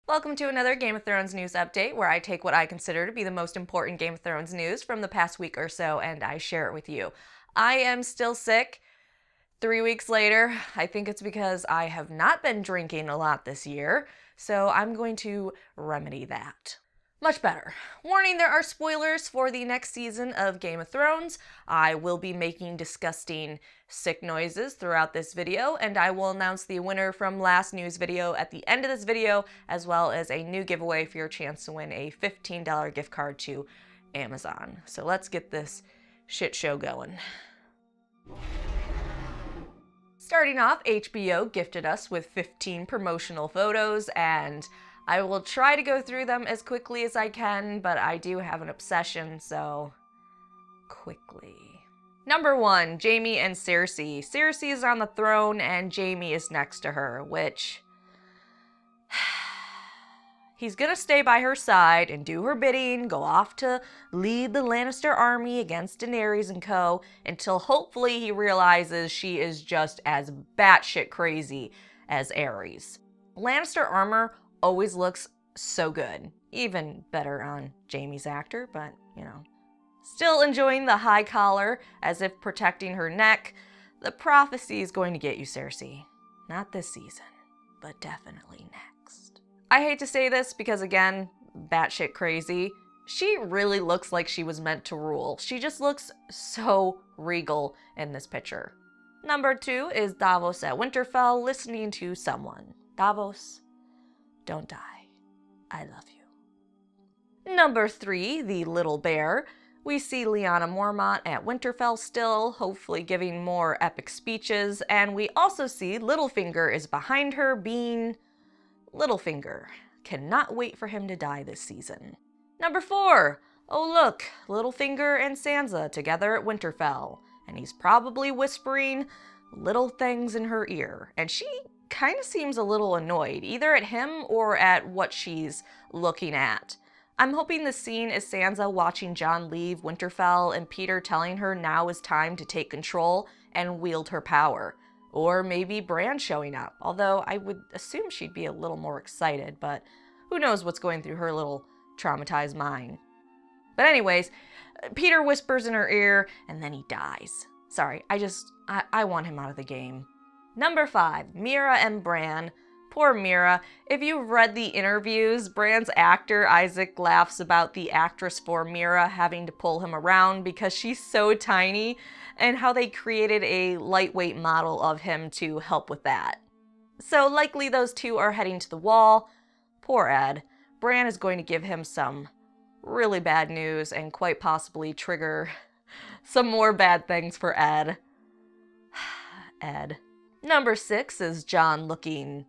Welcome to another Game of Thrones news update where I take what I consider to be the most important Game of Thrones news from the past week or so and I share it with you. I am still sick. 3 weeks later, I think it's because I have not been drinking a lot this year, so I'm going to remedy that. Much better. Warning, there are spoilers for the next season of Game of Thrones. I will be making disgusting sick noises throughout this video, and I will announce the winner from last news video at the end of this video, as well as a new giveaway for your chance to win a $15 gift card to Amazon. So let's get this shit show going. Starting off, HBO gifted us with 15 promotional photos, and I will try to go through them as quickly as I can, but I do have an obsession, so quickly. Number 1, Jaime and Cersei. Cersei is on the throne and Jaime is next to her, which he's gonna stay by her side and do her bidding, go off to lead the Lannister army against Daenerys and co, until hopefully he realizes she is just as batshit crazy as Aerys. Lannister armor always looks so good. Even better on Jaime's actor, but, you know. Still enjoying the high collar, as if protecting her neck. The prophecy is going to get you, Cersei. Not this season, but definitely next. I hate to say this because, again, batshit crazy. She really looks like she was meant to rule. She just looks so regal in this picture. Number 2 is Davos at Winterfell listening to someone. Davos, don't die. I love you. Number 3, the little bear. We see Lyanna Mormont at Winterfell still, hopefully giving more epic speeches, and we also see Littlefinger is behind her being Littlefinger. Cannot wait for him to die this season. Number 4, oh look, Littlefinger and Sansa together at Winterfell, and he's probably whispering little things in her ear, and she kind of seems a little annoyed, either at him or at what she's looking at. I'm hoping the scene is Sansa watching Jon leave Winterfell and Peter telling her now is time to take control and wield her power. Or maybe Bran showing up, although I would assume she'd be a little more excited, but who knows what's going through her little traumatized mind. But anyways, Peter whispers in her ear and then he dies. Sorry, I want him out of the game. Number 5, Meera and Bran. Poor Meera. If you've read the interviews, Bran's actor Isaac laughs about the actress for Meera having to pull him around because she's so tiny, and how they created a lightweight model of him to help with that. So likely those two are heading to the wall. Poor Ed. Bran is going to give him some really bad news and quite possibly trigger some more bad things for Ed. Ed. Number 6 is Jon looking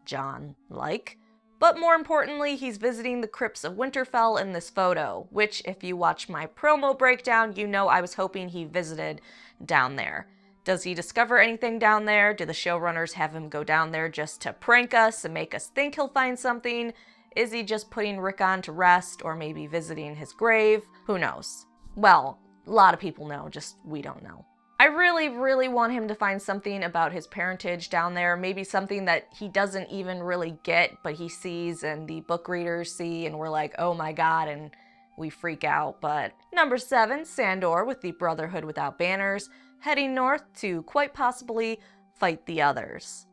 Jon-like, but more importantly, he's visiting the crypts of Winterfell in this photo, which if you watch my promo breakdown, you know I was hoping he visited down there. Does he discover anything down there? Do the showrunners have him go down there just to prank us and make us think he'll find something? Is he just putting Rickon to rest or maybe visiting his grave? Who knows? Well, a lot of people know, just we don't know. I really want him to find something about his parentage down there, maybe something that he doesn't even really get, but he sees and the book readers see and we're like, oh my god, and we freak out. But number 7, Sandor with the Brotherhood Without Banners, heading north to quite possibly fight the others.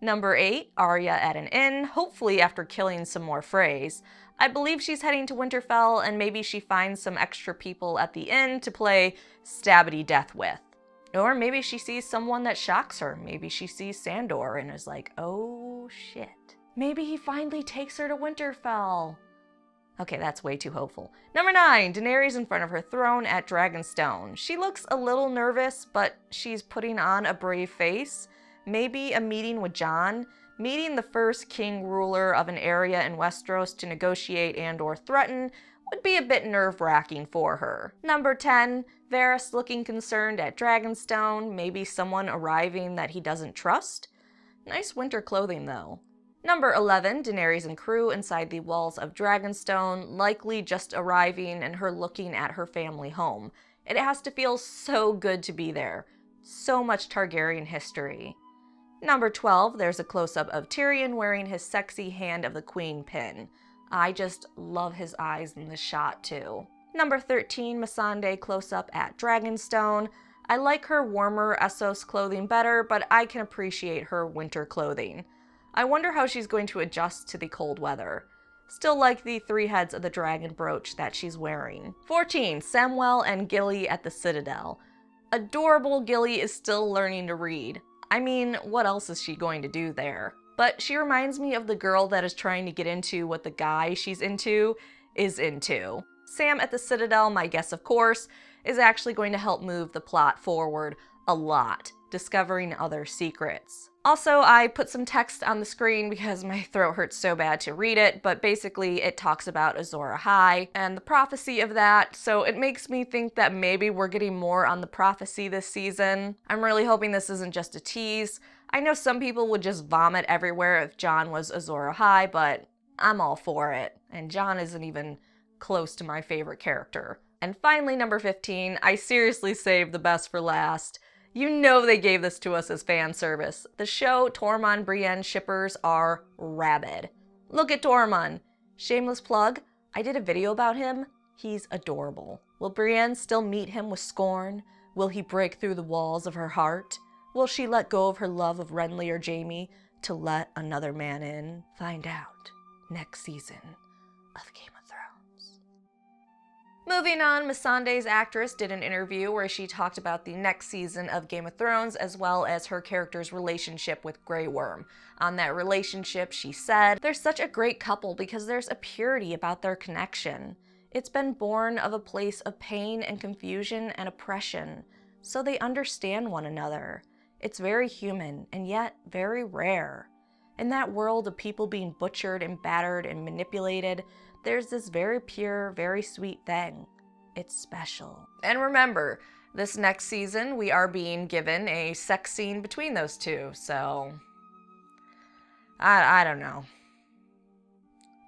Number 8, Arya at an inn, hopefully after killing some more Freys. I believe she's heading to Winterfell and maybe she finds some extra people at the inn to play Stabbity Death with. Or maybe she sees someone that shocks her. Maybe she sees Sandor and is like, oh shit. Maybe he finally takes her to Winterfell. Okay, that's way too hopeful. Number 9, Daenerys in front of her throne at Dragonstone. She looks a little nervous, but she's putting on a brave face. Maybe a meeting with Jon. Meeting the first king ruler of an area in Westeros to negotiate and or threaten would be a bit nerve-wracking for her. Number 10, Varys looking concerned at Dragonstone, maybe someone arriving that he doesn't trust. Nice winter clothing though. Number 11, Daenerys and crew inside the walls of Dragonstone, likely just arriving and her looking at her family home. It has to feel so good to be there. So much Targaryen history. Number 12, there's a close-up of Tyrion wearing his sexy Hand of the Queen pin. I just love his eyes in this shot too. Number 13, Missandei close-up at Dragonstone. I like her warmer Essos clothing better, but I can appreciate her winter clothing. I wonder how she's going to adjust to the cold weather. Still like the 3 heads of the dragon brooch that she's wearing. 14, Samwell and Gilly at the Citadel. Adorable Gilly is still learning to read. I mean, what else is she going to do there? But she reminds me of the girl that is trying to get into what the guy she's into is into. Sam at the Citadel, my guess of course, is actually going to help move the plot forward a lot, discovering other secrets. Also, I put some text on the screen because my throat hurts so bad to read it, but basically it talks about Azor Ahai and the prophecy of that, so it makes me think that maybe we're getting more on the prophecy this season. I'm really hoping this isn't just a tease. I know some people would just vomit everywhere if Jon was Azor Ahai, but I'm all for it, and Jon isn't even close to my favorite character. And finally, number 15, I seriously saved the best for last. You know they gave this to us as fan service. The show Tormund Brienne shippers are rabid. Look at Tormund. Shameless plug, I did a video about him. He's adorable. Will Brienne still meet him with scorn? Will he break through the walls of her heart? Will she let go of her love of Renly or Jaime to let another man in? Find out next season of Game of Thrones. Moving on, Missandei's actress did an interview where she talked about the next season of Game of Thrones as well as her character's relationship with Grey Worm. On that relationship, she said, "They're such a great couple because there's a purity about their connection. It's been born of a place of pain and confusion and oppression, so they understand one another. It's very human and yet very rare. In that world of people being butchered and battered and manipulated, there's this very pure, very sweet thing. It's special." And remember, this next season we are being given a sex scene between those two, so I don't know.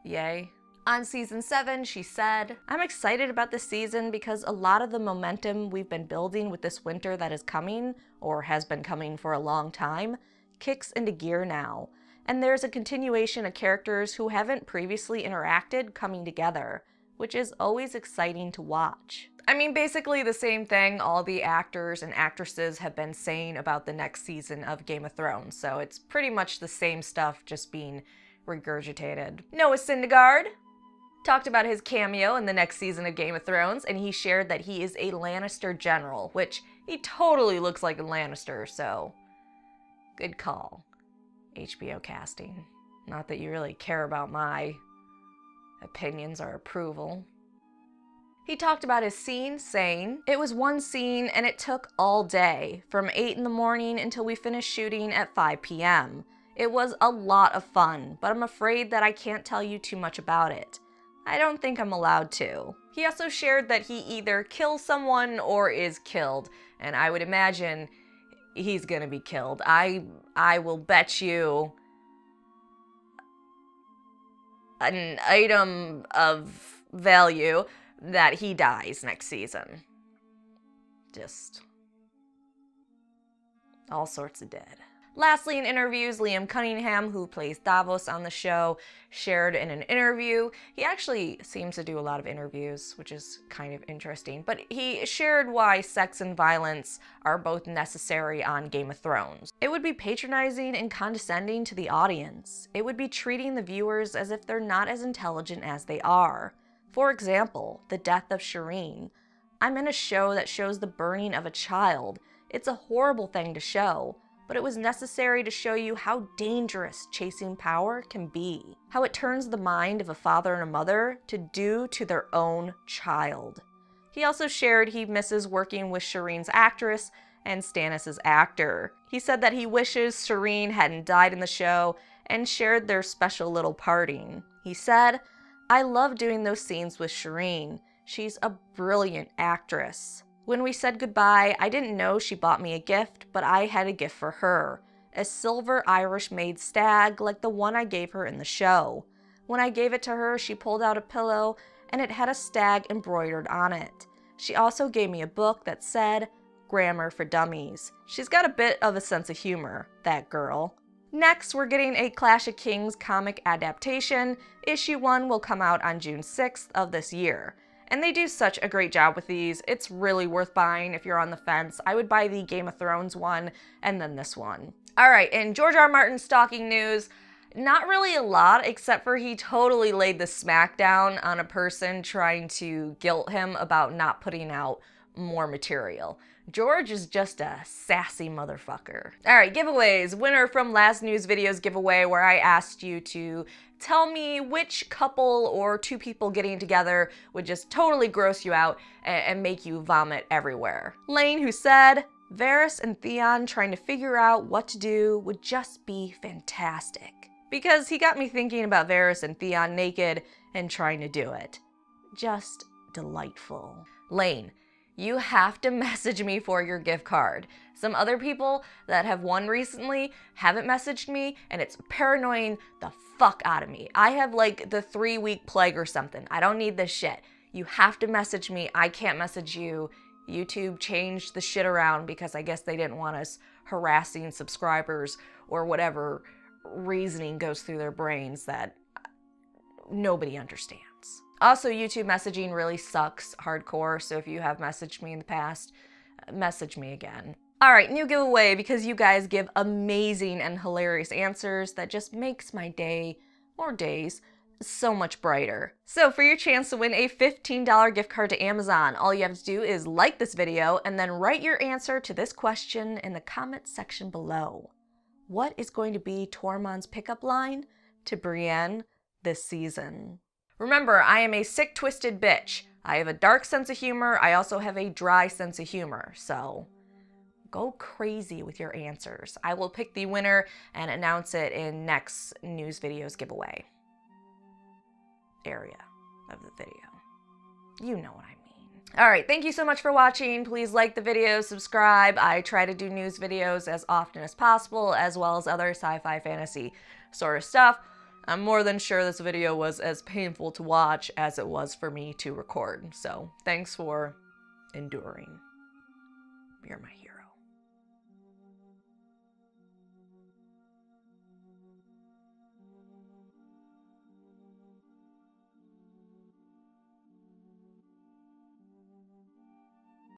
Yay. On season 7, she said, "I'm excited about this season because a lot of the momentum we've been building with this winter that is coming, or has been coming for a long time, kicks into gear now. And there's a continuation of characters who haven't previously interacted coming together, which is always exciting to watch." I mean, basically the same thing all the actors and actresses have been saying about the next season of Game of Thrones, so it's pretty much the same stuff just being regurgitated. Noah Syndergaard talked about his cameo in the next season of Game of Thrones, and he shared that he is a Lannister general, which he totally looks like a Lannister, so good call. HBO casting. Not that you really care about my opinions or approval. He talked about his scene, saying, "It was one scene and it took all day, from 8 in the morning until we finished shooting at 5 p.m. It was a lot of fun, but I'm afraid that I can't tell you too much about it. I don't think I'm allowed to." He also shared that he either kills someone or is killed, and I would imagine he's gonna be killed. I will bet you an item of value that he dies next season. Just all sorts of dead. Lastly, in interviews, Liam Cunningham, who plays Davos on the show, shared in an interview. He actually seems to do a lot of interviews, which is kind of interesting, but he shared why sex and violence are both necessary on Game of Thrones. "It would be patronizing and condescending to the audience. It would be treating the viewers as if they're not as intelligent as they are. For example, the death of Shireen. I'm in a show that shows the burning of a child. It's a horrible thing to show. But it was necessary to show you how dangerous chasing power can be. How it turns the mind of a father and a mother to do to their own child." He also shared he misses working with Shireen's actress and Stannis' actor. He said that he wishes Shireen hadn't died in the show and shared their special little parting. He said, "I love doing those scenes with Shireen. She's a brilliant actress. When we said goodbye, I didn't know she bought me a gift, but I had a gift for her. A silver Irish-made stag like the one I gave her in the show. When I gave it to her, she pulled out a pillow, and it had a stag embroidered on it. She also gave me a book that said, grammar for dummies. She's got a bit of a sense of humor, that girl. Next, we're getting a Clash of Kings comic adaptation. Issue 1 will come out on June 6th of this year. And they do such a great job with these. It's really worth buying if you're on the fence. I would buy the Game of Thrones one and then this one. Alright, in George R. R. Martin stalking news, not really a lot, except for he totally laid the smackdown on a person trying to guilt him about not putting out more material. George is just a sassy motherfucker. Alright, giveaways. Winner from last news video's giveaway where I asked you to tell me which couple or two people getting together would just totally gross you out and make you vomit everywhere. Lane, who said, Varys and Theon trying to figure out what to do would just be fantastic. Because he got me thinking about Varys and Theon naked and trying to do it. Just delightful. Lane, you have to message me for your gift card. Some other people that have won recently haven't messaged me, and it's paranoid the fuck out of me. I have like the 3-week plague or something. I don't need this shit. You have to message me. I can't message you. YouTube changed the shit around because I guess they didn't want us harassing subscribers or whatever reasoning goes through their brains that nobody understands. Also, YouTube messaging really sucks hardcore, so if you have messaged me in the past, message me again. Alright, new giveaway because you guys give amazing and hilarious answers that just makes my day, or days, so much brighter. So for your chance to win a $15 gift card to Amazon, all you have to do is like this video and then write your answer to this question in the comment section below. What is going to be Tormund's pickup line to Brienne this season? Remember, I am a sick, twisted bitch. I have a dark sense of humor. I also have a dry sense of humor. So go crazy with your answers. I will pick the winner and announce it in next news video's giveaway area of the video. You know what I mean. Alright, thank you so much for watching. Please like the video, subscribe. I try to do news videos as often as possible, as well as other sci-fi fantasy sort of stuff. I'm more than sure this video was as painful to watch as it was for me to record. So thanks for enduring. You're my hero.